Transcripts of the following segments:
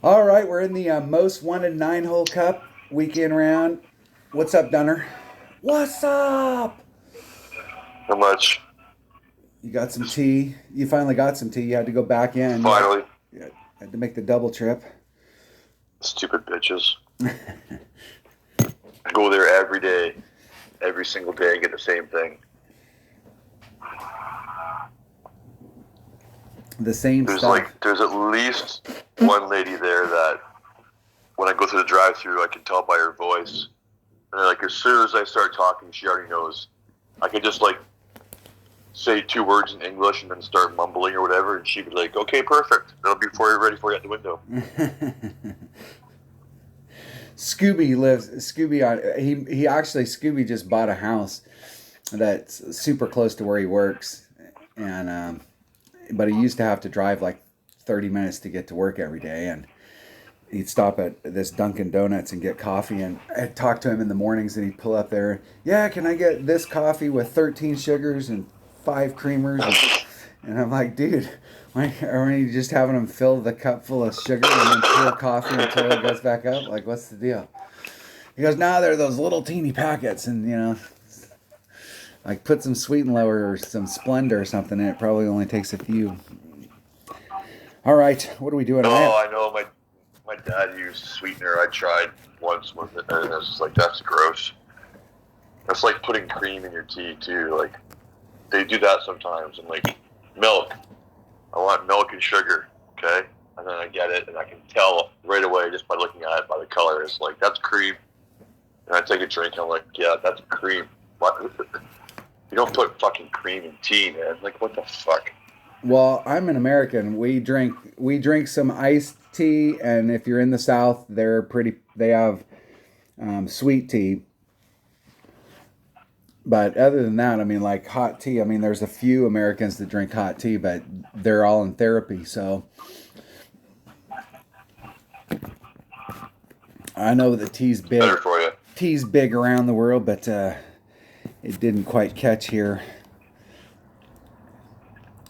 All right, we're in the most wanted 9-hole cup weekend round. What's up, Dunner? What's up? How much? You got some tea? You finally got some tea. You had to go back in. Finally. You had to make the double trip. Stupid bitches. I go there every day, every single day, and get the same thing. The same stuff. There's at least one lady there that when I go through the drive-thru, I can tell by her voice. And like as soon as I start talking, she already knows. I could just like say 2 words in English and then start mumbling or whatever, and she'd be like, "Okay, perfect. That'll be ready for you at the window." Scooby on he actually Scooby just bought a house that's super close to where he works, and but he used to have to drive like 30 minutes to get to work every day, and he'd stop at this Dunkin' Donuts and get coffee, and I'd talk to him in the mornings, and he'd pull up there, yeah, can I get this coffee with 13 sugars and 5 creamers, and I'm like, dude, why aren't you just having him fill the cup full of sugar and then pour coffee until it goes back up? Like, what's the deal? He goes, nah, they're those little teeny packets, and like put some Sweet and Lower or some Splendor or something in it. Probably only takes a few. All right, what are we doing? Oh, I know. My dad used sweetener. I tried once with it, and I was just like, that's gross. That's like putting cream in your tea too. Like they do that sometimes. And like milk, I want milk and sugar. Okay, and then I get it, and I can tell right away just by looking at it by the color. It's like that's cream. And I take a drink, and I'm like, yeah, that's cream. What? You don't put fucking cream in tea, man. Like what the fuck? Well, I'm an American. We drink some iced tea, and if you're in the South, they have sweet tea. But other than that, I mean, like hot tea. I mean, there's a few Americans that drink hot tea, but they're all in therapy. So I know that tea's big. Better for you. Tea's big around the world, but it didn't quite catch here.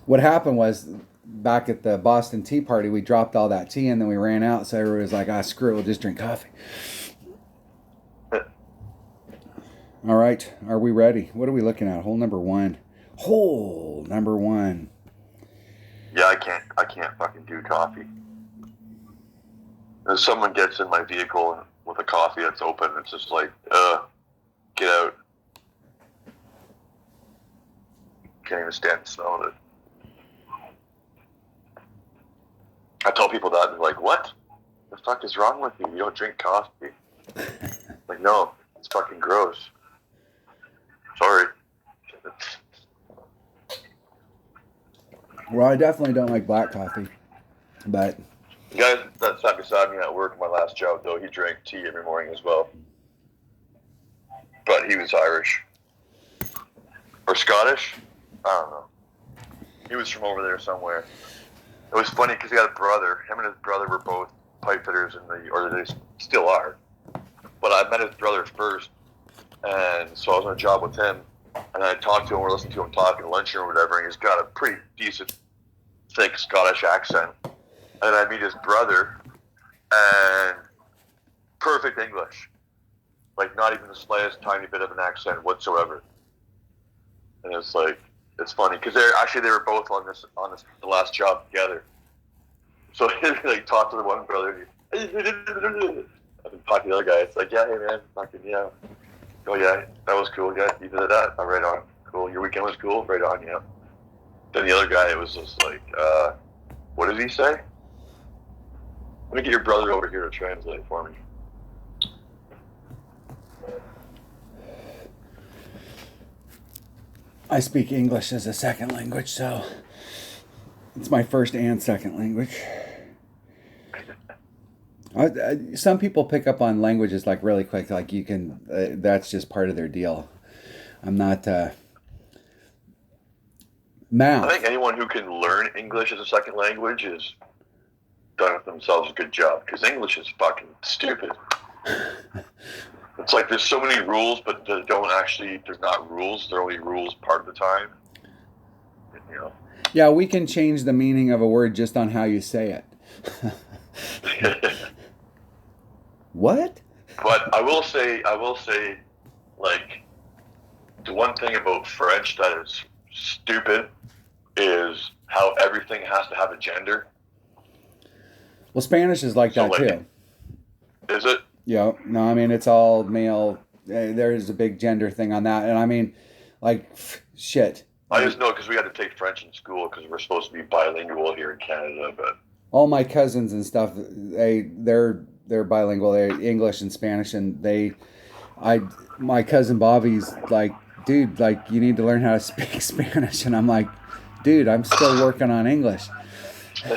What happened was back at the Boston Tea Party, we dropped all that tea and then we ran out. So everybody was like, ah, screw it, we'll just drink coffee. All right, are we ready? What are we looking at? Hole number one. Hole number one. Yeah, I can't fucking do coffee. If someone gets in my vehicle with a coffee that's open, it's just like, get out. Can't even stand the smell of it. I tell people that, and they're like, what? The fuck is wrong with you? You don't drink coffee. Like, no, it's fucking gross. Sorry. Well, I definitely don't like black coffee, but The guy that sat beside me at work in my last job, though, he drank tea every morning as well. But he was Irish. Or Scottish? I don't know. He was from over there somewhere. It was funny because he had a brother. Him and his brother were both pipe fitters or they still are. But I met his brother first, and so I was on a job with him, and I talked to him, we're listening to him talk in lunch or whatever, and he's got a pretty decent, thick Scottish accent. And I meet his brother, and perfect English. Like, not even the slightest tiny bit of an accent whatsoever. And it's like, it's funny, because they were both on the last job together. So he like talked to the one brother, and talk to the other guy. It's like, yeah, hey man, fucking yeah. Oh yeah, that was cool. Yeah, you did that. Oh, right on. Cool. Your weekend was cool. Right on. Yeah. Then the other guy, it was just like, what did he say? Let me get your brother over here to translate for me. I speak English as a second language, so it's my first and second language. Some people pick up on languages like really quick, like you can. That's just part of their deal. I'm not I think math. anyone who can learn English as a second language is done themselves a good job, because English is fucking stupid. It's like there's so many rules, but there's not rules. There are only rules part of the time. You know. Yeah, we can change the meaning of a word just on how you say it. What? But I will say, like, the one thing about French that is stupid is how everything has to have a gender. Well, Spanish is like So, that like, too. is it? Yeah. No, I mean it's all male. There's a big gender thing on that, and I mean, like, shit. I just know because we had to take French in school because we're supposed to be bilingual here in Canada. But All my cousins and stuff, they're bilingual. They're English and Spanish, and my cousin Bobby's like, dude, like you need to learn how to speak Spanish, and I'm like, dude, I'm still working on English. no,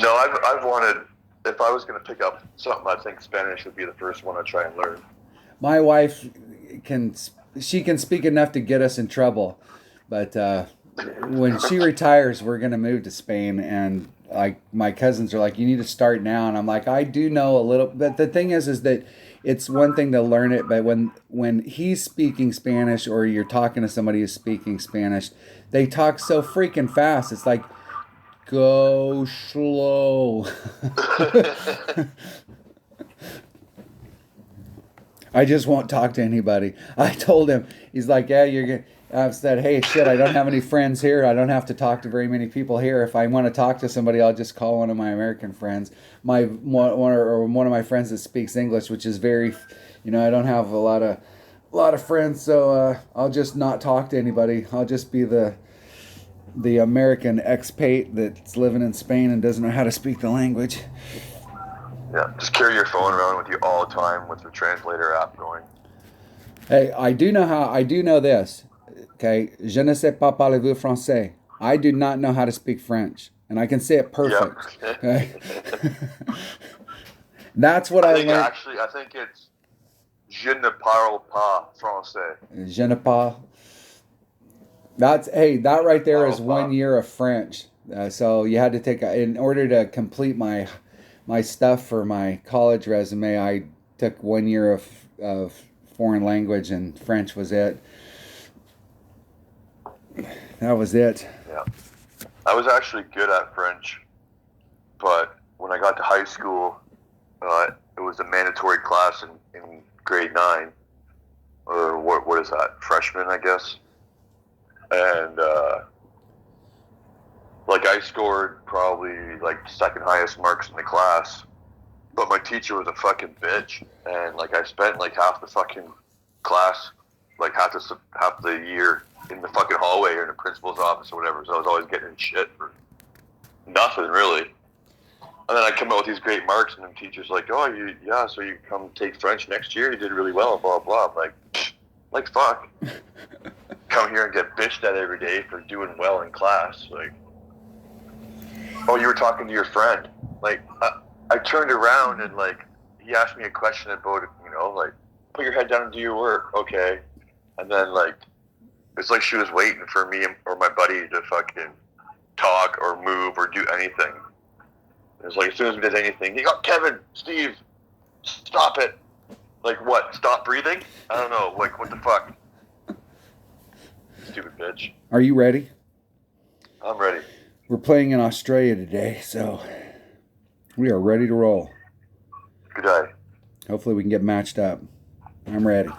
I've wanted. If I was going to pick up something, I think Spanish would be the first one I'd try and learn. My wife can speak enough to get us in trouble, but when she retires, we're gonna move to Spain, and like my cousins are like, you need to start now, and I'm like, I do know a little, but the thing is that it's one thing to learn it, but when he's speaking Spanish or you're talking to somebody who's speaking Spanish, they talk so freaking fast. It's like go slow. I just won't talk to anybody. I told him, he's like, yeah, you're good. I've said, hey, shit, I don't have any friends here. I don't have to talk to very many people here. If I want to talk to somebody, I'll just call one of my American friends. One of my friends that speaks English, which is very, I don't have a lot of friends, so I'll just not talk to anybody. I'll just be the American expat that's living in Spain and doesn't know how to speak the language. Yeah, just carry your phone around with you all the time with the translator app going. Hey, I do know this. Okay, je ne sais pas parler français. I do not know how to speak French, and I can say it perfect. Yep. Okay? That's what I learned. Actually, I think it's je ne parle pas français. Je ne parle. That right there is 1 year of French. So you had to take in order to complete my stuff for my college resume. I took 1 year of foreign language, and French was it. That was it. Yeah. I was actually good at French, but when I got to high school, it was a mandatory class in grade 9, or what is that, freshman, I guess. And like I scored probably like second highest marks in the class, but my teacher was a fucking bitch, and like I spent like half the fucking class, like half the year in the fucking hallway or in the principal's office or whatever. So I was always getting in shit for nothing really. And then I come out with these great marks, and the teacher's like, "Oh, so you come take French next year? You did really well." Blah blah. I'm like fuck. Come here and get bitched at every day for doing well in class. Like, oh, you were talking to your friend. Like, I turned around and like he asked me a question about it. Like, put your head down and do your work, okay? And then like it's like she was waiting for me or my buddy to fucking talk or move or do anything. It's like as soon as we did anything, he got Kevin, Steve, stop it. Like what? Stop breathing? I don't know. Like what the fuck? Stupid bitch. Are you ready? I'm ready. We're playing in Australia today, so we are ready to roll. Good day. Hopefully we can get matched up. I'm ready.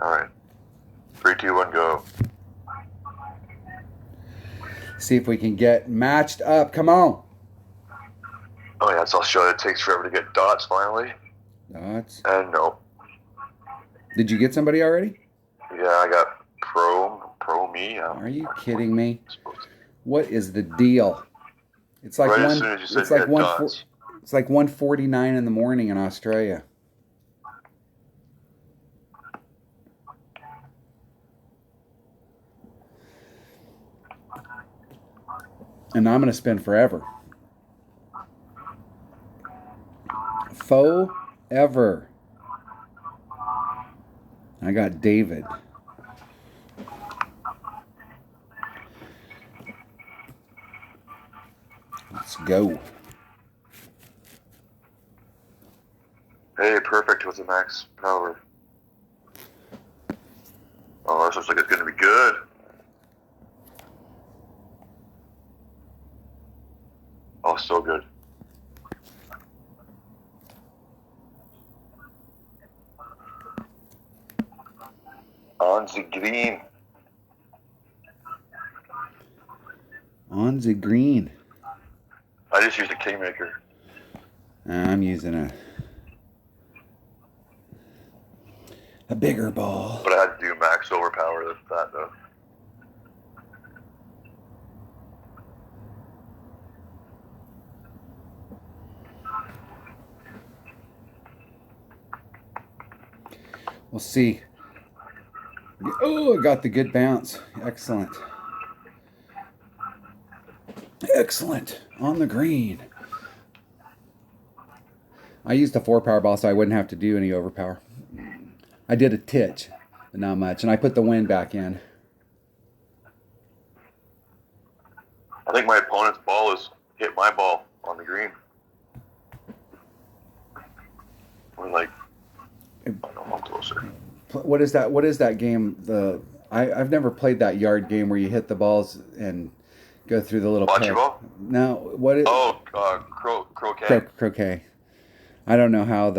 All right. 3, 2, 1, go. See if we can get matched up. Come on. Oh yeah, it's Australia. It takes forever to get dots finally. Dots. And no. Did you get somebody already? Yeah, I got pro me. Are you kidding me? What is the deal? It's like right one. As soon as you said It's like one. dots. It's like 1:49 in the morning in Australia. And I'm gonna spend forever. Forever. I got David. Let's go. Hey, perfect with the max power. Oh, this looks like it's going to be good. Oh, so good. On the green. On the green. I just used a Kingmaker. I'm using a bigger ball. But I had to do max overpower with that, though. We'll see. Oh, I got the good bounce. Excellent. Excellent. On the green. I used a 4-power ball so I wouldn't have to do any overpower. I did a titch, but not much. And I put the wind back in. I think my opponent's ball has hit my ball on the green. We're like, I don't know, I'm closer. What is that? What is that game? I've never played that yard game where you hit the balls and go through the little Bocce ball? No, what is? Oh, croquet. Croquet. I don't know how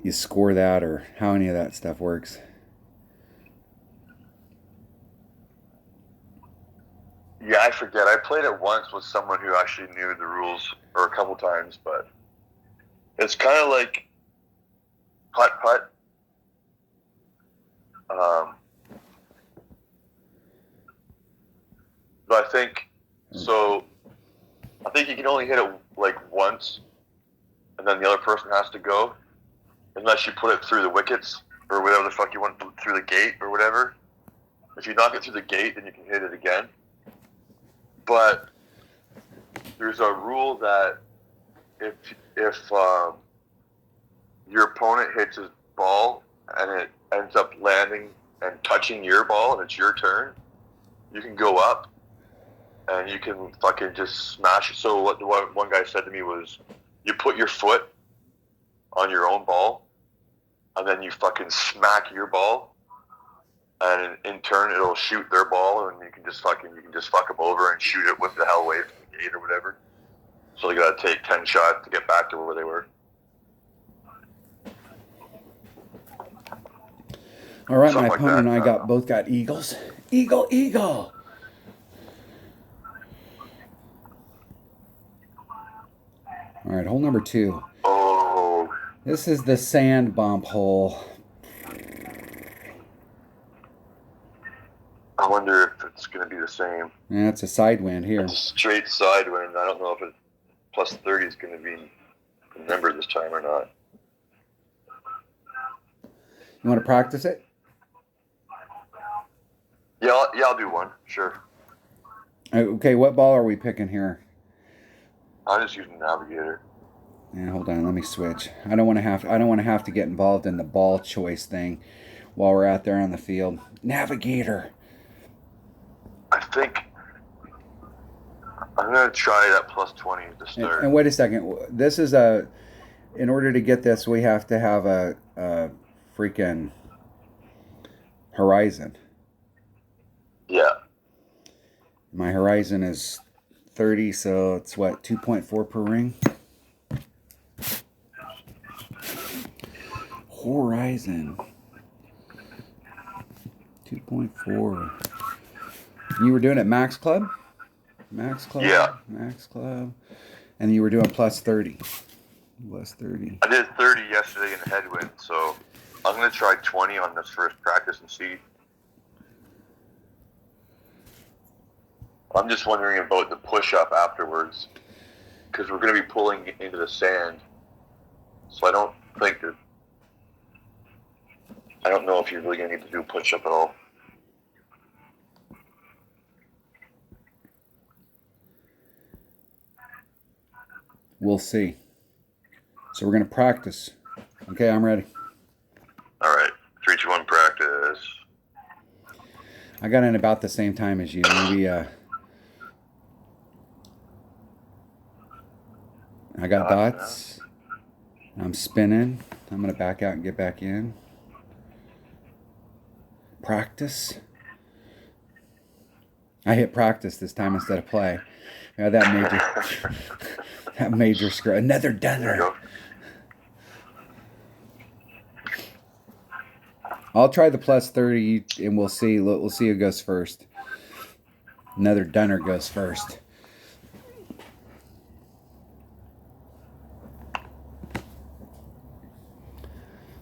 you score that or how any of that stuff works. Yeah, I forget. I played it once with someone who actually knew the rules, or a couple times, but it's kind of like putt-putt. But I think you can only hit it like once, and then the other person has to go, unless you put it through the wickets or whatever the fuck you want, through the gate or whatever. If you knock it through the gate, then you can hit it again. But there's a rule that if your opponent hits his ball and it ends up landing and touching your ball and it's your turn, you can go up and you can fucking just smash it. So what one guy said to me was, you put your foot on your own ball and then you fucking smack your ball, and in turn it'll shoot their ball, and you can just fuck them over and shoot it with the hell away from the gate or whatever. So they gotta take 10 shots to get back to where they were. All right, Something my like opponent that. and I both got eagles. Eagle. All right, hole number 2. Oh, This is the sand bump hole. I wonder if it's gonna be the same. Yeah, it's a side wind here. It's a straight side wind. I don't know if it plus 30 is gonna be remembered this time or not. You want to practice it? Yeah, I'll do one. Sure. Okay, what ball are we picking here? I'm just using Navigator. Yeah, hold on, let me switch. I don't want to have to get involved in the ball choice thing while we're out there on the field. Navigator. I think I'm gonna try that plus 20 to start. And wait a second. This is in order to get this, we have to have a freaking horizon. Yeah. My horizon is 30, so it's what, 2.4 per ring? Horizon. 2.4. You were doing it max club? Max club? Yeah. Max club. And you were doing plus 30. Plus 30. I did 30 yesterday in headwind, so I'm going to try 20 on this first practice and see. I'm just wondering about the push-up afterwards, because we're going to be pulling into the sand. So I don't know if you're really going to need to do a push-up at all. We'll see. So we're going to practice. Okay, I'm ready. All right. 3, 2, 1, practice. I got in about the same time as you. Maybe I got dots. I'm spinning. I'm going to back out and get back in. Practice. I hit practice this time instead of play. Yeah, that major, that major screw. Another There you dunner. go. I'll try the plus 30 and we'll see. We'll see who goes first. Another dunner goes first.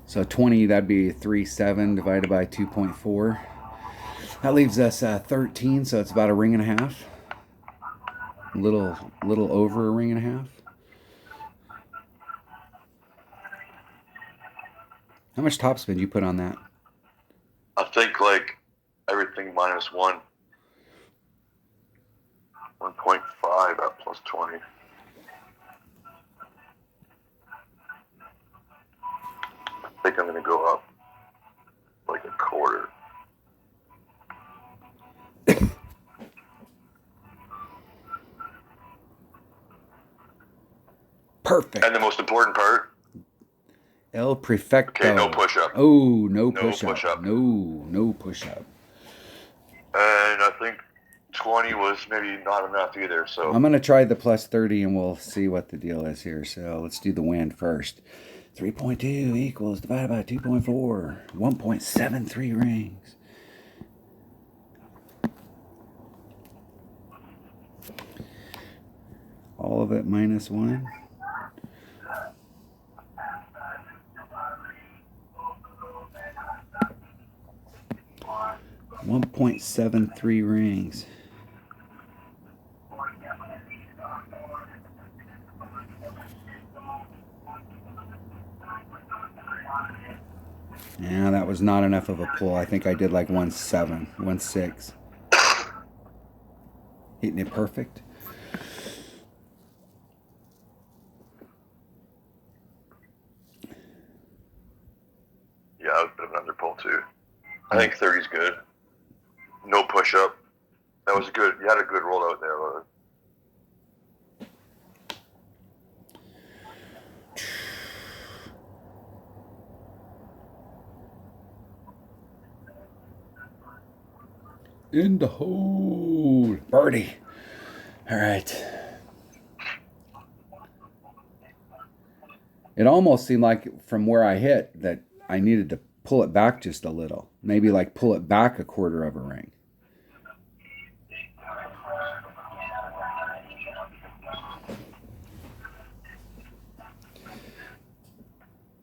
So 20, that'd be 3.7 divided by 2.4. That leaves us 13, so it's about a ring and a half. Little over a ring and a half. How much topspin did you put on that? I think like everything minus 1. 1.5 at plus 20. I think I'm going to go up like a quarter. Perfect. And the most important part, El Prefecto. okay, no push-up. Oh, no No push-up. push-up. No push-up. And I think 20 was maybe not enough either. So I'm going to try the plus 30 and we'll see what the deal is here. So let's do the wind first. 3.2 equals divided by 2.4. 1.73 rings. All of it minus 1. $1.73 rings. Yeah, that was not enough of a pull. I think I did like 1.7, 1.6. Hitting it perfect. yeah, that was a bit of an underpull too. I think 30's good. No push-up. That was good. You had a good roll out there. In the hole. Birdie. All right. It almost seemed like from where I hit that I needed to pull it back just a little. Maybe like pull it back a quarter of a ring.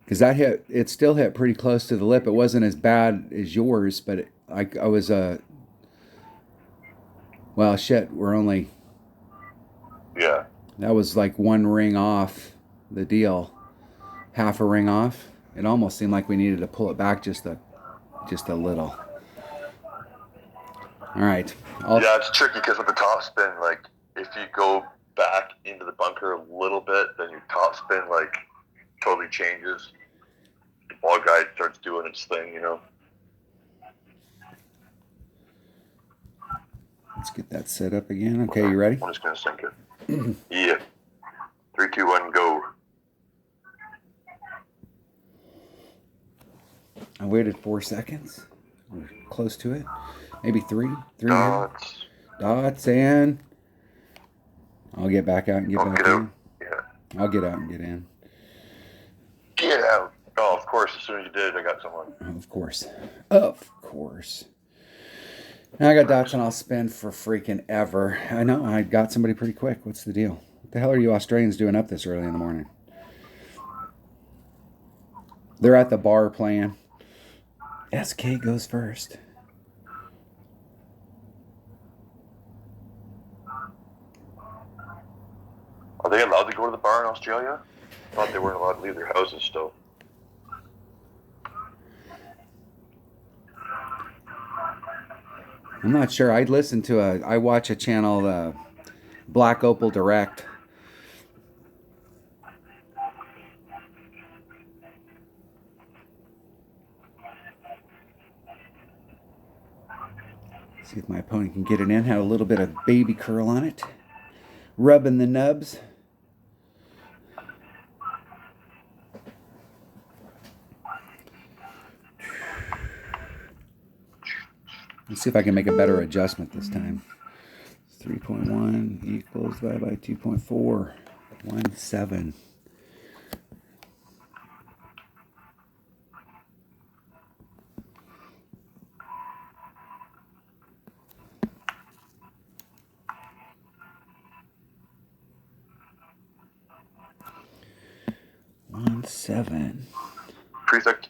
Because that hit, it still hit pretty close to the lip. It wasn't as bad as yours, but I was well, shit, we're only, Yeah. that was like one ring off the deal. Half a ring off. It almost seemed like we needed to pull it back just a little. All right. Yeah, it's tricky because with the top spin, like if you go back into the bunker a little bit, then your top spin like totally changes. The ball guide starts doing its thing, you know. Let's get that set up again. Okay, you ready? I'm just gonna sink it. Yeah. 3, 2, 1, go. I waited 4 seconds. We're close to it. Maybe 3. 3 now. Dots. Dots and I'll get back out and get back Get out. in. Yeah. I'll get out and get in. Get out. Oh, of course. As soon as you did, I got someone. Of course. Of course. Now I got dots and I'll spin for freaking ever. I know, I got somebody pretty quick. What's the deal? What the hell are you Australians doing up this early in the morning? They're at the bar playing. SK goes first. Are they allowed to go to the bar in Australia? I thought they weren't allowed to leave their houses still. I'm not sure. I watch a channel, Black Opal Direct. See if my opponent can get it in. Had a little bit of baby curl on it. Rubbing the nubs. Let's see if I can make a better adjustment this time. 3.1 equals divided by 2.4. 17. Prefect.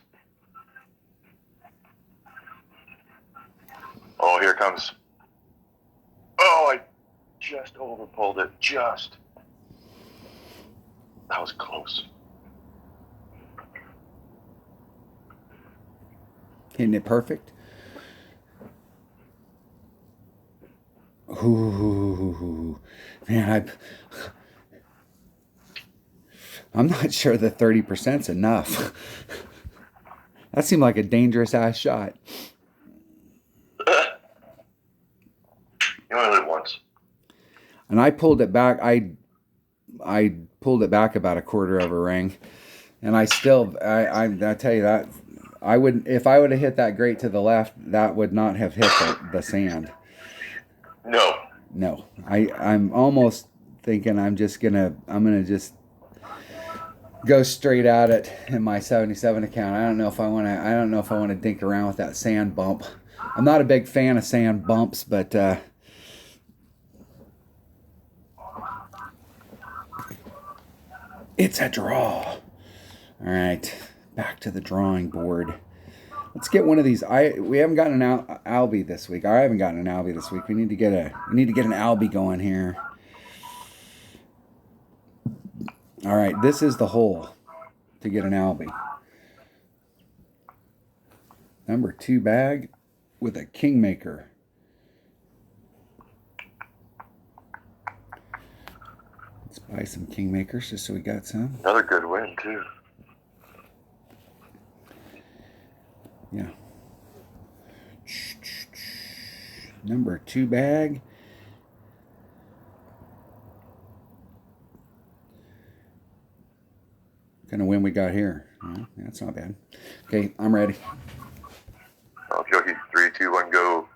Oh, here it comes. Oh, I just overpulled it. Just. That was close. Hitting it perfect. Ooh, man, I'm not sure the 30%'s enough. That seemed like a dangerous ass shot. You only live once. And I pulled it back. I pulled it back about a quarter of a ring, and I tell you that I would, if I would have hit that grate to the left, that would not have hit the sand. No. I'm almost thinking I'm gonna just go straight at it in my 77 account. I don't know if I want to dink around with that sand bump. I'm not a big fan of sand bumps, but it's a draw. All right, back to the drawing board. Let's get one of these. We haven't gotten an Albie this week. I haven't gotten an Albie this week. We need to get an Albie going here. All right, this is the hole to get an Albie. Number 2 bag with a Kingmaker. Let's buy some Kingmakers just so we got some. Another good win, too. Yeah. Number 2 bag. Kind of win we got here. Oh, that's not bad. Okay, I'm ready. Okay, 3, 2, 1, go.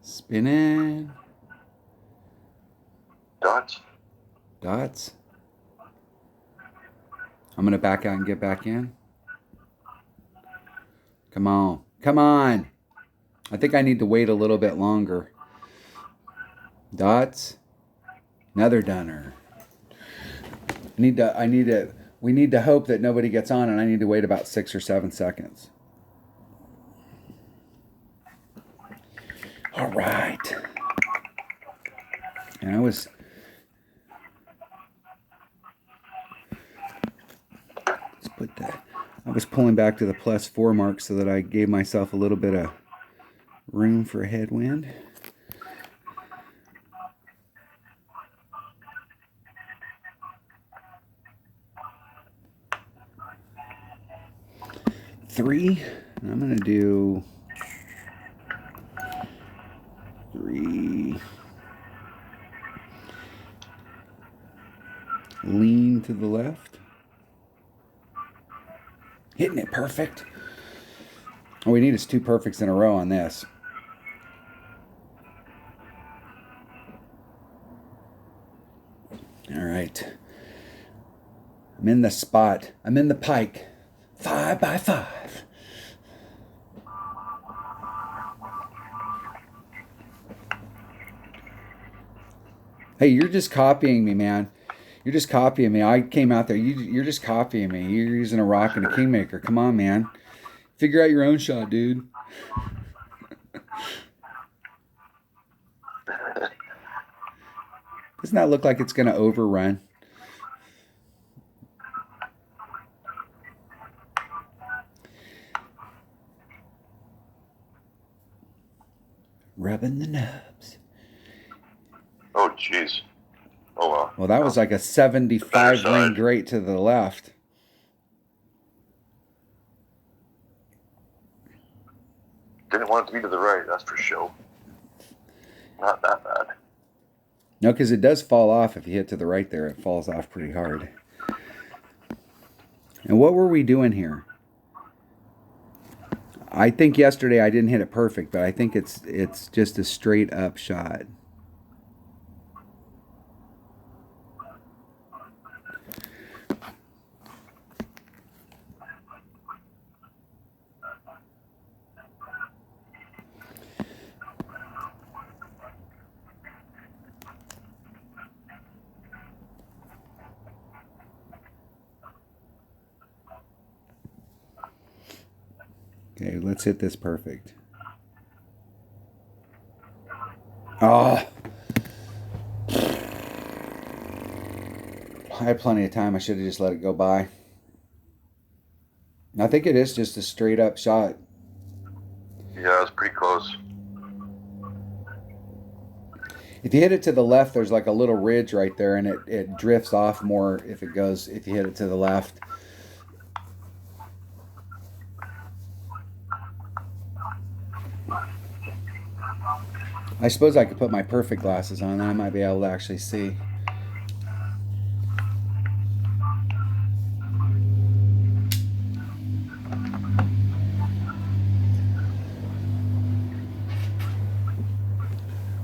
Spinning. Dots. I'm going to back out and get back in. Come on. I think I need to wait a little bit longer. Dots. Another dunner. We need to hope that nobody gets on, and I need to wait about 6 or 7 seconds. All right. And I was pulling back to the +4 mark so that I gave myself a little bit of room for a headwind. Three. And I'm going to do 3. Lean to the left. Hitting it perfect. All we need is 2 perfects in a row on this. All right. I'm in the spot. I'm in the pike. 5 by 5. Hey, you're just copying me, man. You're just copying me. I came out there. You're just copying me. You're using a rock and a Kingmaker. Come on, man. Figure out your own shot, dude. Doesn't that look like it's going to overrun? Rubbing the nubs. Oh, jeez. Oh, well. Well, that was like a 75 ring grate to the left. Didn't want it to be to the right, that's for sure. Not that bad. No, because it does fall off. If you hit to the right there, it falls off pretty hard. And what were we doing here? I think yesterday I didn't hit it perfect, but I think it's just a straight up shot. Okay, let's hit this perfect. Oh, I had plenty of time. I should have just let it go by. I think it is just a straight up shot. Yeah, it was pretty close. If you hit it to the left, there's like a little ridge right there, and it drifts off more if you hit it to the left. I suppose I could put my perfect glasses on, then I might be able to actually see.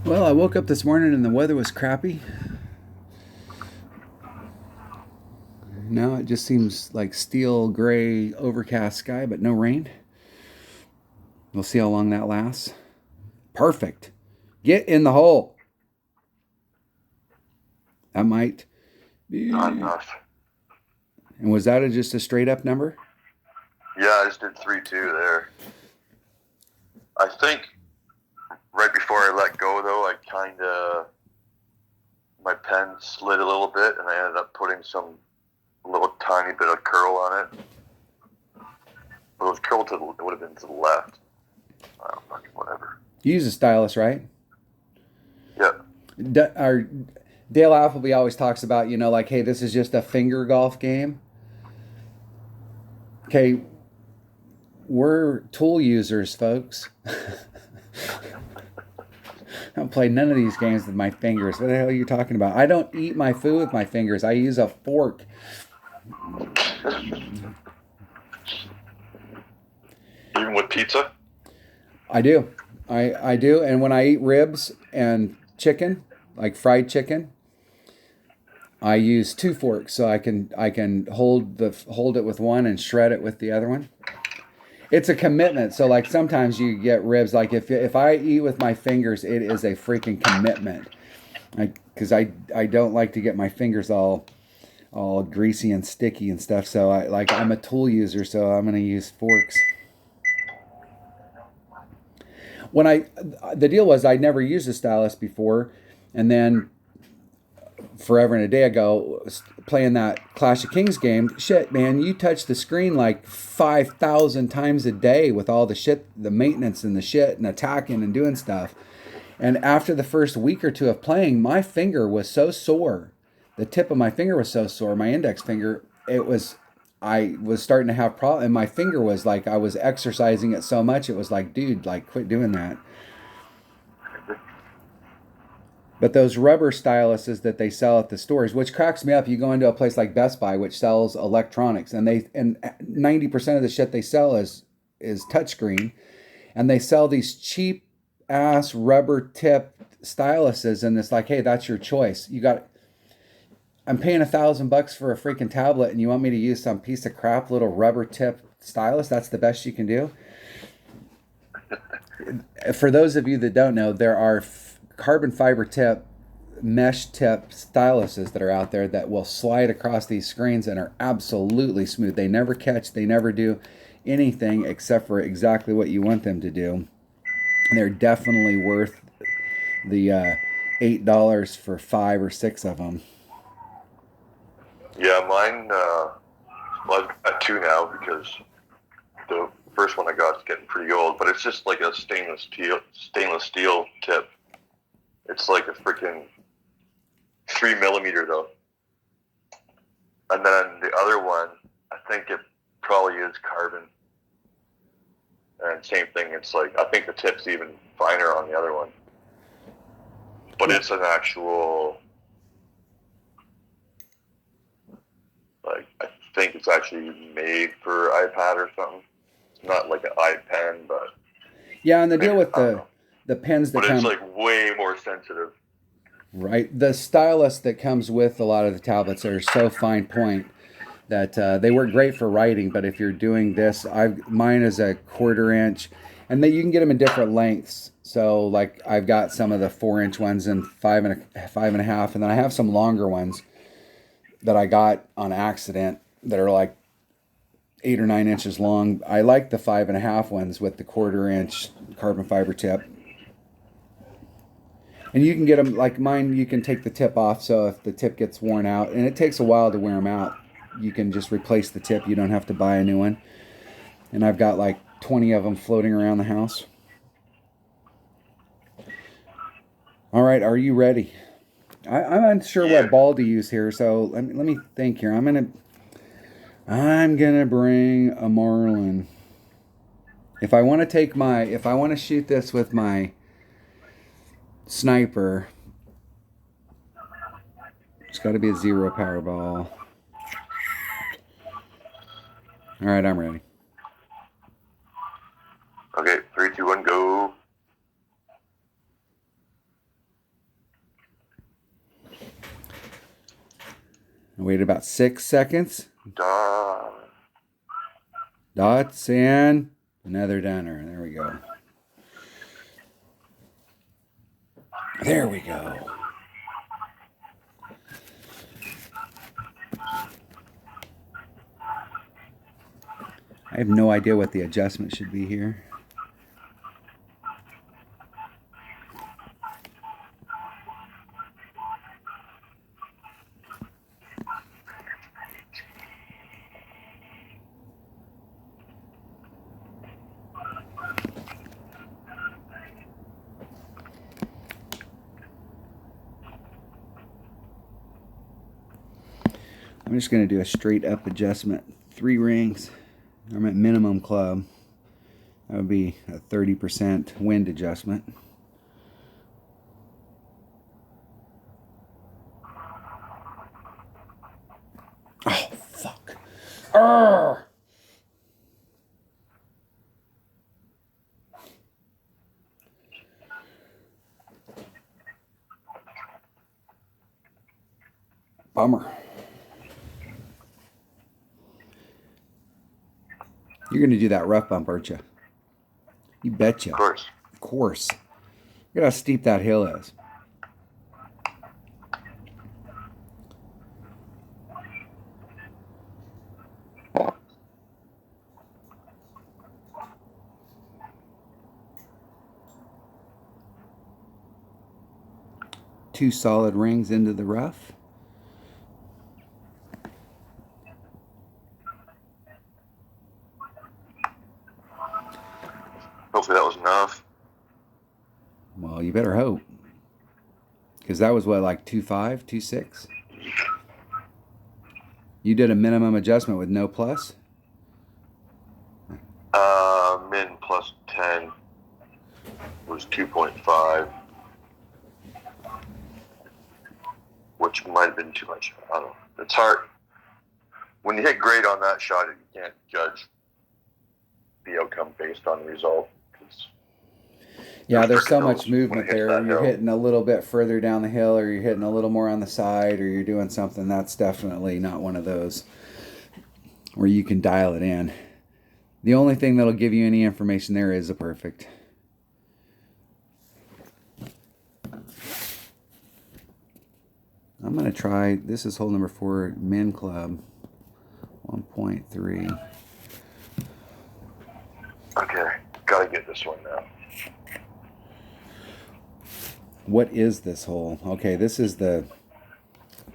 Well, I woke up this morning and the weather was crappy. Now it just seems like steel gray overcast sky, but no rain. We'll see how long that lasts. Perfect. Get in the hole. That might be. Not enough. And was that just a straight up number? Yeah, I just did 3-2 there. I think right before I let go, though, my pen slid a little bit, and I ended up putting some little tiny bit of curl on it. But it was curled it would have been to the left. I don't fucking whatever. You use a stylus, right? Yep. Dale Appleby always talks about, like, hey, this is just a finger golf game. Okay, we're tool users, folks. I don't play none of these games with my fingers. What the hell are you talking about? I don't eat my food with my fingers. I use a fork. Even with pizza? I do. I do. And when I eat ribs and chicken, like fried chicken, I use 2 forks so I can hold it with one and shred it with the other one. It's a commitment. So like sometimes you get ribs. Like if I eat with my fingers, it is a freaking commitment. Because I don't like to get my fingers all greasy and sticky and stuff. So I'm a tool user, so I'm gonna use forks. The deal was I'd never used a stylus before, and then forever and a day ago, playing that Clash of Kings game, shit, man, you touch the screen like 5,000 times a day with all the shit, the maintenance and the shit and attacking and doing stuff. And after the first week or two of playing, my finger was so sore. The tip of my finger was so sore, my index finger, I was starting to have problems. And my finger was like, I was exercising it so much, it was like, dude, like, quit doing that. But those rubber styluses that they sell at the stores, which cracks me up, you go into a place like Best Buy, which sells electronics, and 90% of the shit they sell is touchscreen, and they sell these cheap ass rubber tip styluses, and it's like, hey, that's your choice. I'm paying $1,000 for a freaking tablet, and you want me to use some piece of crap little rubber tip stylus? That's the best you can do. For those of you that don't know, there are carbon fiber tip, mesh tip styluses that are out there that will slide across these screens and are absolutely smooth. They never catch, they never do anything except for exactly what you want them to do. And they're definitely worth the $8 for 5 or 6 of them. Yeah, mine, well, I've got 2 now because the first one I got is getting pretty old, but it's just like a stainless steel tip. It's like a freaking 3 millimeter though. And then the other one, I think it probably is carbon. And same thing, it's like, I think the tip's even finer on the other one. But it's an actual, like, I think it's actually made for iPad or something. not like an eye pen, but Yeah, and the deal with I don't know. the pens that But it's come like way more sensitive. right, the stylus that comes with a lot of the tablets are so fine point that they work great for writing. But if you're doing this, mine is a 1/4 inch, and then you can get them in different lengths. So like I've got some of the 4 inch ones and 5.5, and then I have some longer ones that I got on accident that are like 8 or 9 inches long. I like the 5.5 ones with the 1/4 inch carbon fiber tip. And you can get them like mine. You can take the tip off, so if the tip gets worn out, and it takes a while to wear them out, you can just replace the tip. You don't have to buy a new one. And I've got like 20 of them floating around the house. All right, are you ready? I'm unsure Yeah. what ball to use here, so let me think here. I'm gonna bring a Marlin. If I want to shoot this with my sniper, it's got to be a 0 power ball. All right, I'm ready. Okay, 3, 2, 1, go. I waited about 6 seconds. Done. Dots and another downer. There we go. There we go. I have no idea what the adjustment should be here. I'm just going to do a straight up adjustment. 3 rings. I'm at minimum club. That would be a 30% wind adjustment. Oh, fuck. Urgh! Bummer. You're going to do that rough bump, aren't you? You betcha. Of course. Of course. Look at how steep that hill is. Two solid rings into the rough. Hopefully that was enough. Well, you better hope. Because that was what, like 2.5, 2.6? You did a minimum adjustment with no plus? Min plus 10 was 2.5, which might have been too much. I don't know. It's hard. When you hit great on that shot, you can't judge the outcome based on the result. Yeah, there's so much movement hits there. that You're hill. hitting a little bit further down the hill, or you're hitting a little more on the side, or you're doing something. That's definitely not one of those where you can dial it in. The only thing that'll give you any information there is a perfect. I'm going to try, this is hole number 4, Min Club, 1.3. Okay, gotta get this one now. What is this hole? Okay, this is the...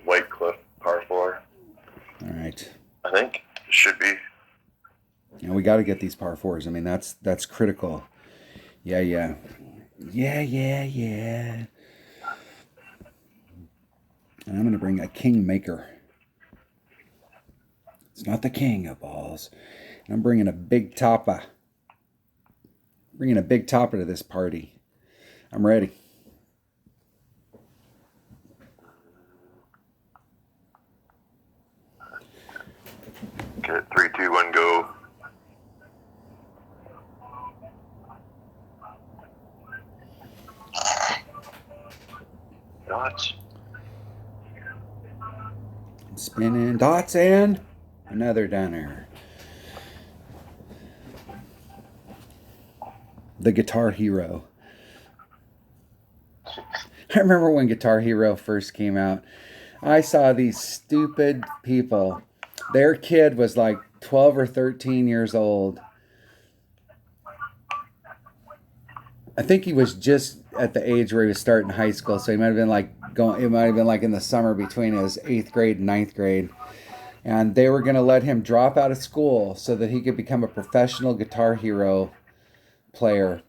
White Cliff, par 4. All right. I think it should be. And we got to get these par 4s. I mean, that's critical. Yeah. And I'm going to bring a Kingmaker. It's not the king of balls. And I'm bringing a big topper. Bringing a big topper to this party. I'm ready. Okay, 3, 2, 1, go. dots. Spinning dots and another down there. The Guitar Hero. I remember when Guitar Hero first came out. I saw these stupid people. Their kid was like 12 or 13 years old. I think he was just at the age where he was starting high school, so he might have been like going. It might have been like in the summer between his 8th grade and 9th grade, and they were going to let him drop out of school so that he could become a professional Guitar Hero player.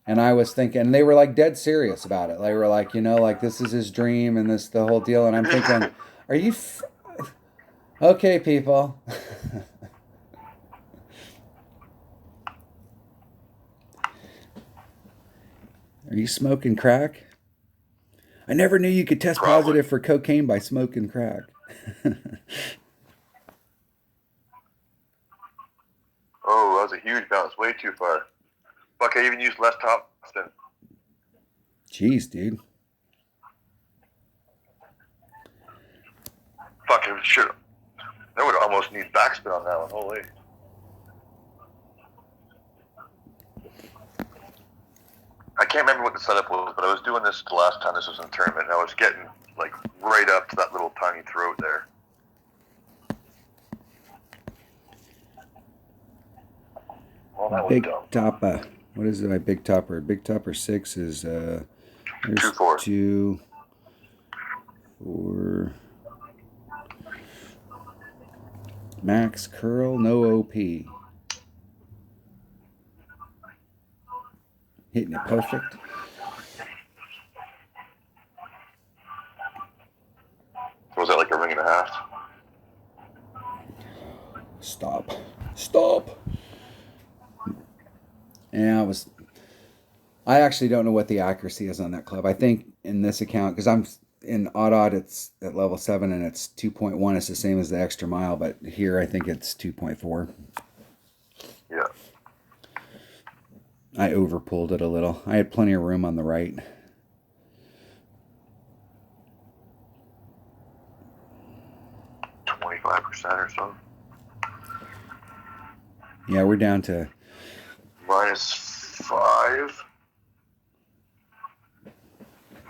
And I was thinking, they were like dead serious about it. They were like, like this is his dream and this the whole deal. And I'm thinking, are you okay, people? Are you smoking crack? I never knew you could test positive for cocaine by smoking crack. Oh, that was a huge bounce. Way too far. Fuck, I even used less top spin. Jeez, dude. Fuck, I should. I would almost need backspin on that one. Holy. I can't remember what the setup was, but I was doing this the last time this was in the tournament, and I was getting like right up to that little tiny throat there. Well, that Big was dumb. Topper. What is it? My Big Topper. Big Topper 6 is 2-4. 2, 4. Max curl, no OP. Hitting it perfect. Was that like a ring and a half? Stop. Yeah, I actually don't know what the accuracy is on that club. I think in this account, because I'm in odd, it's at level 7 and it's 2.1. It's the same as the extra mile, but here I think it's 2.4. Yeah. I overpulled it a little. I had plenty of room on the right. %25 or so. Yeah, we're down to -5.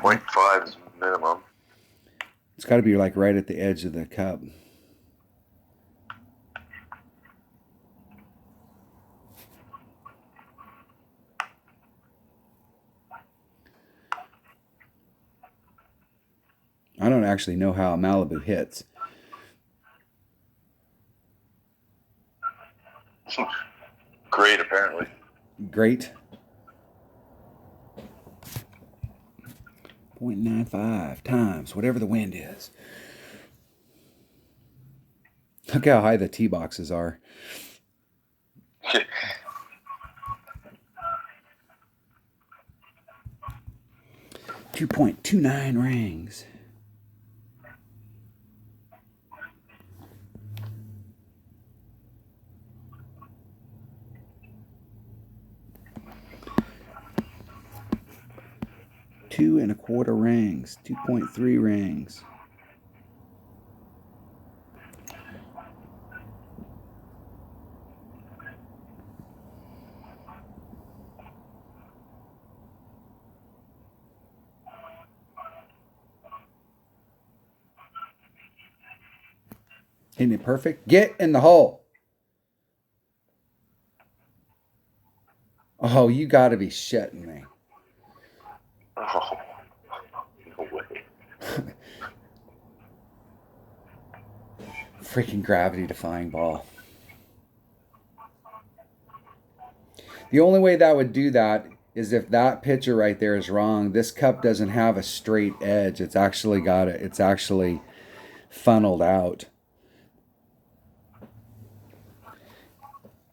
0.5 is minimum. It's got to be like right at the edge of the cup. I don't actually know how a Malibu hits. Great, apparently. Great. 0.95 times whatever the wind is. Look how high the tee boxes are. 2.29 rings. Two and a quarter rings. 2.3 rings. Isn't it perfect? Get in the hole. Oh, you got to be shitting me. Oh, no way. Freaking gravity defying ball. The only way that would do that is if that picture right there is wrong. This cup doesn't have a straight edge. It's actually got it. It's actually funneled out.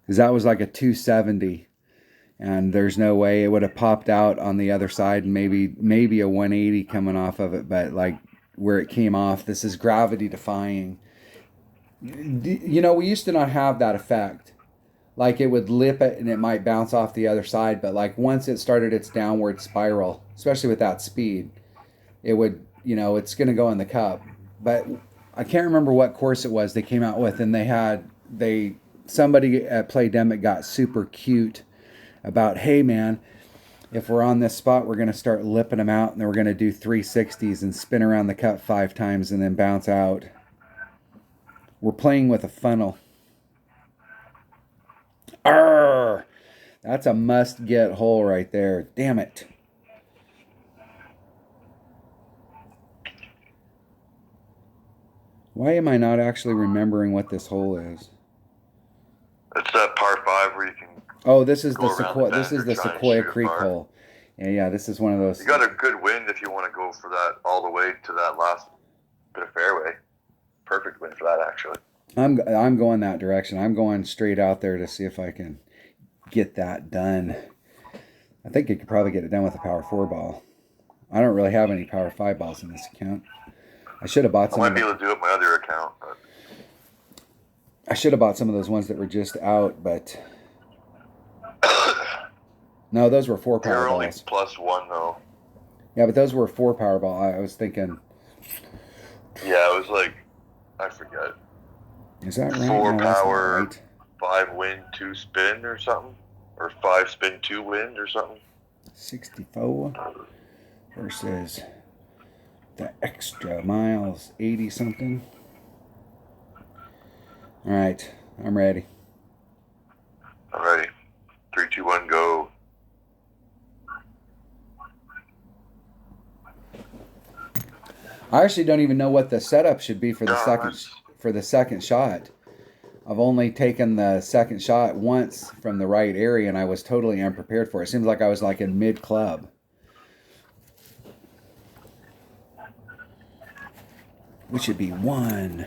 Because that was like a 270. And there's no way it would have popped out on the other side, and maybe a 180 coming off of it, but like where it came off, this is gravity defying. You know, we used to not have that effect. Like it would lip it and it might bounce off the other side, but like once it started its downward spiral, especially with that speed, it would, it's going to go in the cup. But I can't remember what course it was they came out with, and somebody at Playdemic got super cute about, hey man, if we're on this spot, we're going to start lipping them out, and then we're going to do 360s and spin around the cup 5 times and then bounce out. We're playing with a funnel. Arrgh! That's a must-get hole right there. Damn it. Why am I not actually remembering what this hole is? It's that par 5 where you can. Oh, this is the Sequoia. This is the Sequoia Creek hole. Yeah, this is one of those. You got a good wind if you want to go for that all the way to that last bit of fairway. Perfect wind for that, actually. I'm going that direction. I'm going straight out there to see if I can get that done. I think you could probably get it done with a power 4 ball. I don't really have any power 5 balls in this account. I should have bought some. I might be able to do it my other account, but I should have bought some of those ones that were just out, but no, those were 4 power they're balls. only +1 though. Yeah, but those were 4 power ball. I was thinking. Yeah, it was like, I forget. Is that right? 4 No, that's not power, right. 5 wind, 2 spin or something, or 5 spin, 2 wind or something. 64 versus the extra miles, 80 something. All right, I'm ready. Alrighty, 3, 2, 1, go. I actually don't even know what the setup should be for the Nice. second shot. I've only taken the second shot once from the right area, and I was totally unprepared for it. It seems like I was like in mid club. We should be 1.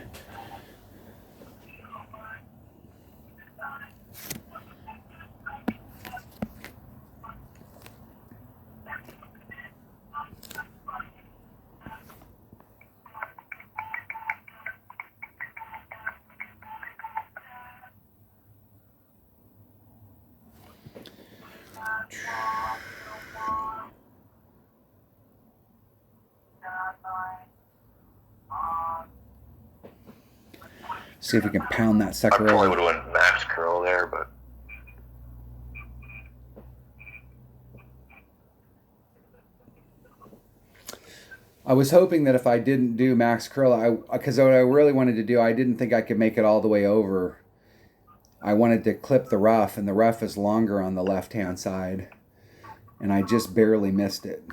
See if we can pound that I sucker probably over. would have went max curl there, but I was hoping that if I didn't do max curl, because what I really wanted to do, I didn't think I could make it all the way over. I wanted to clip the rough, and the rough is longer on the left-hand side, and I just barely missed it.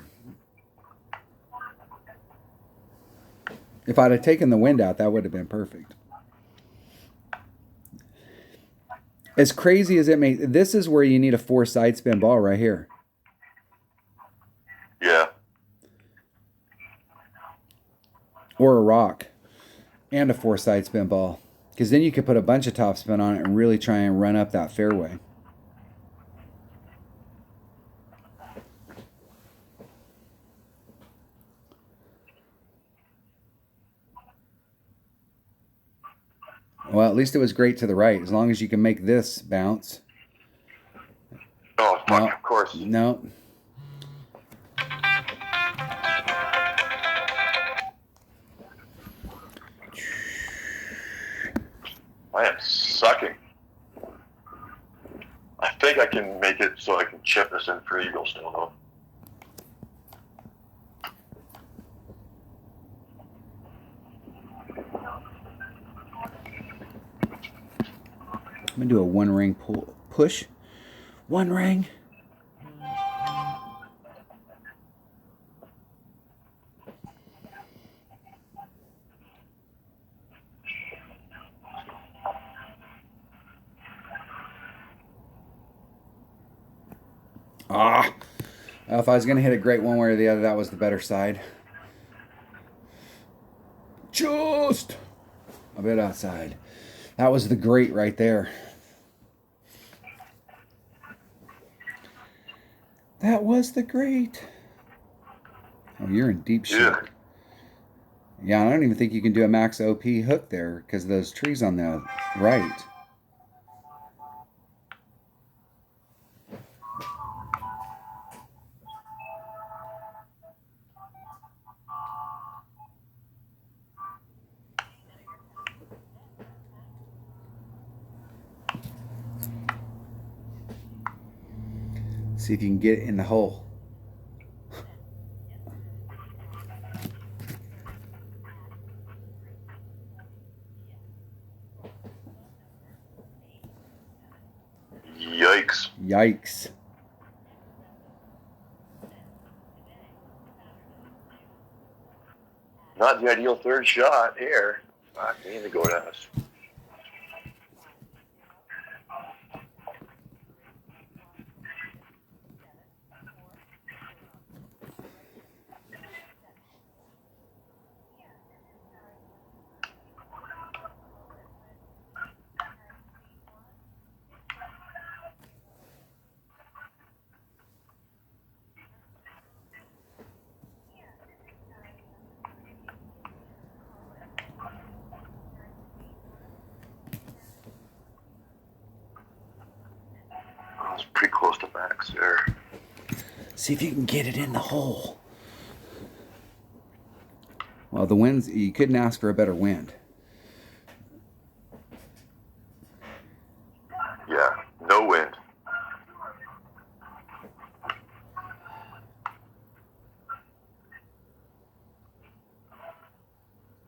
If I'd have taken the wind out, that would have been perfect. As crazy as it may, this is where you need a 4 side spin ball right here. yeah. Or a rock. And a 4 side spin ball. Because then you could put a bunch of topspin on it and really try and run up that fairway. Well, at least it was great to the right. As long as you can make this bounce. Oh, fuck, No. of course. No. I am sucking. I think I can make it so I can chip this in for eagle still, though. I'm going to do a 1 ring push. 1 ring. If I was going to hit it great one way or the other, that was the better side. Just a bit outside. That was the great right there. That was the great. Oh, you're in deep shit. Yeah. Yeah, I don't even think you can do a max OP hook there because of those trees on the right. See if you can get it in the hole. Yikes. Yikes. Not the ideal third shot here. Fuck me in the goat-ass. I was pretty close to max there. See if you can get it in the hole. Well, the winds, you couldn't ask for a better wind. Yeah, no wind.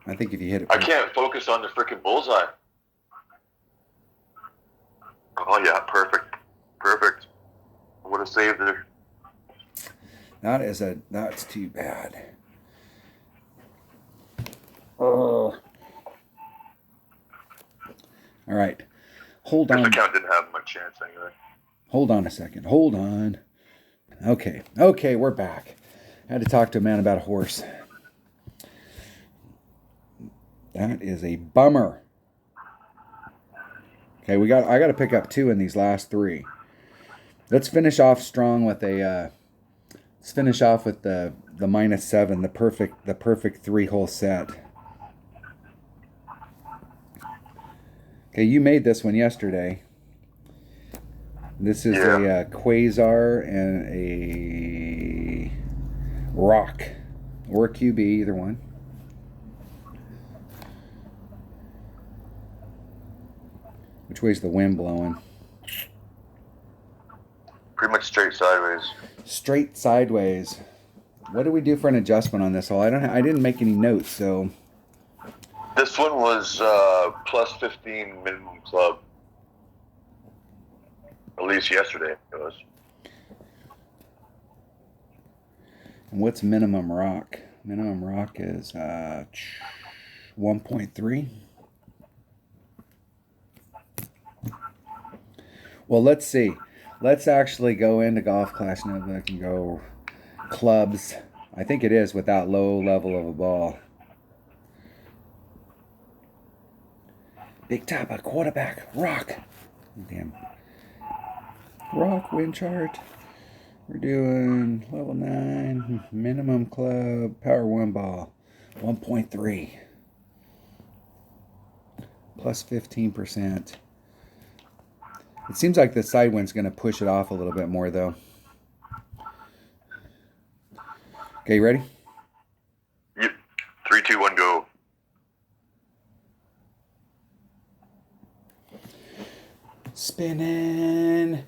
I think if you hit it. I can't focus on the freaking bullseye. Oh yeah, perfect. Perfect. Would have saved there. That's too bad. Oh. All right. Hold The on. count didn't have much chance anyway. Hold on a second. Hold on. Okay, we're back. I had to talk to a man about a horse. That is a bummer. Okay, I got to pick up 2 in these last 3. Let's finish off strong with a. Let's finish off with the -7, the perfect 3-hole set. Okay, you made this one yesterday. This is a Quasar and a Rock, or a QB, either one. Which way's the wind blowing? Pretty much straight sideways. Straight sideways. What do we do for an adjustment on this hole? I didn't make any notes, so. This one was plus 15 minimum club. At least yesterday it was. And what's minimum rock? Minimum rock is 1.3. Well, let's see. Let's actually go into Golf Clash Notebook and go clubs. I think it is without low level of a ball. Big top, a quarterback, rock. Damn. Rock wind chart. We're doing level 9, minimum club, power 1 ball, 1.3. Plus 15%. It seems like the side wind's going to push it off a little bit more, though. Okay, you ready? Yep. 3, 2, 1, go. Spinning.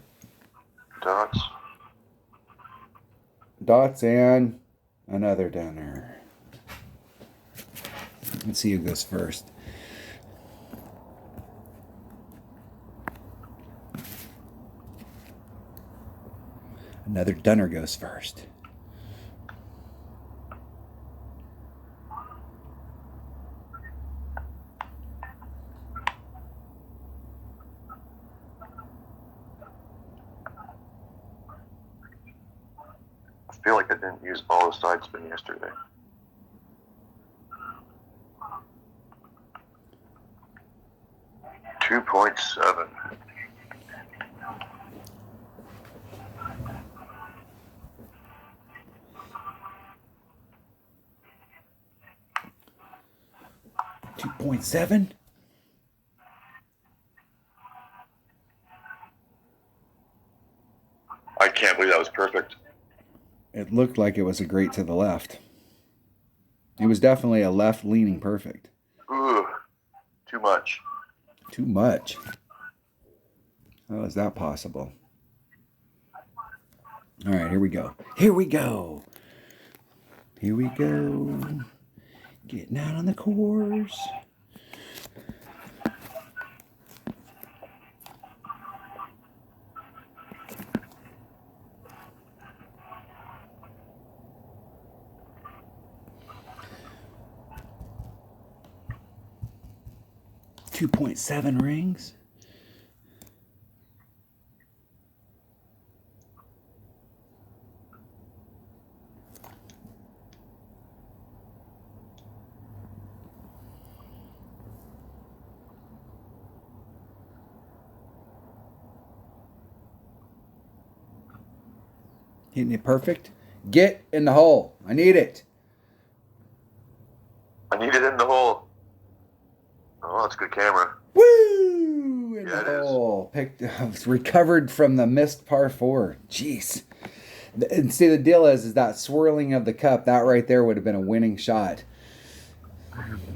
Dots and another dunner. Let's see who goes first. Another dunner goes first. I feel like I didn't use all the side spin yesterday. $2.7. $2.7. I can't believe that was perfect. It looked like it was a great to the left. It was definitely a left-leaning perfect. Ooh, too much. Too much. How is that possible? All right, here we go. Here we go. Here we go. Getting out on the course. .7 rings. Hitting it perfect. Get in the hole. I need it. I need it in the hole. Oh, that's a good camera. Woo! In Yeah, the it is. hole. Recovered from the missed par 4. Jeez. And see, the deal is that swirling of the cup, that right there would have been a winning shot.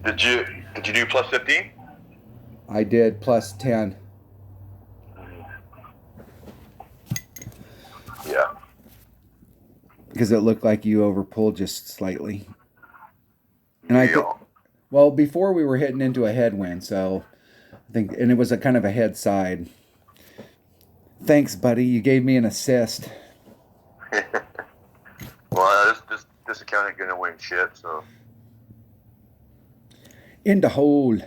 Did you do plus 15? I did plus 10. Yeah. Because it looked like you overpulled just slightly. And I think, Yeah. well, before we were hitting into a headwind, so I think, and it was a kind of a head side. Thanks, buddy. You gave me an assist. Well, this account ain't gonna win shit. So In the hole.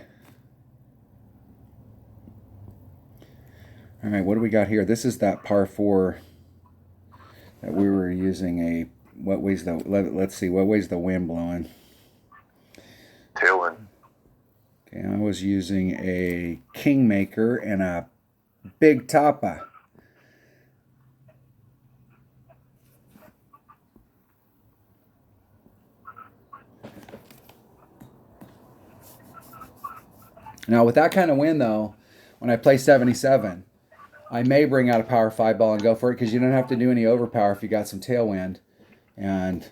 All right, what do we got here? This is that par 4 that we were using a, what way's the, let's see, what way's the wind blowing? tailwind. Okay, I was using a Kingmaker and a Big Tapa. Now, with that kind of wind, though, when I play 77, I may bring out a power 5 ball and go for it because you don't have to do any overpower if you got some tailwind. And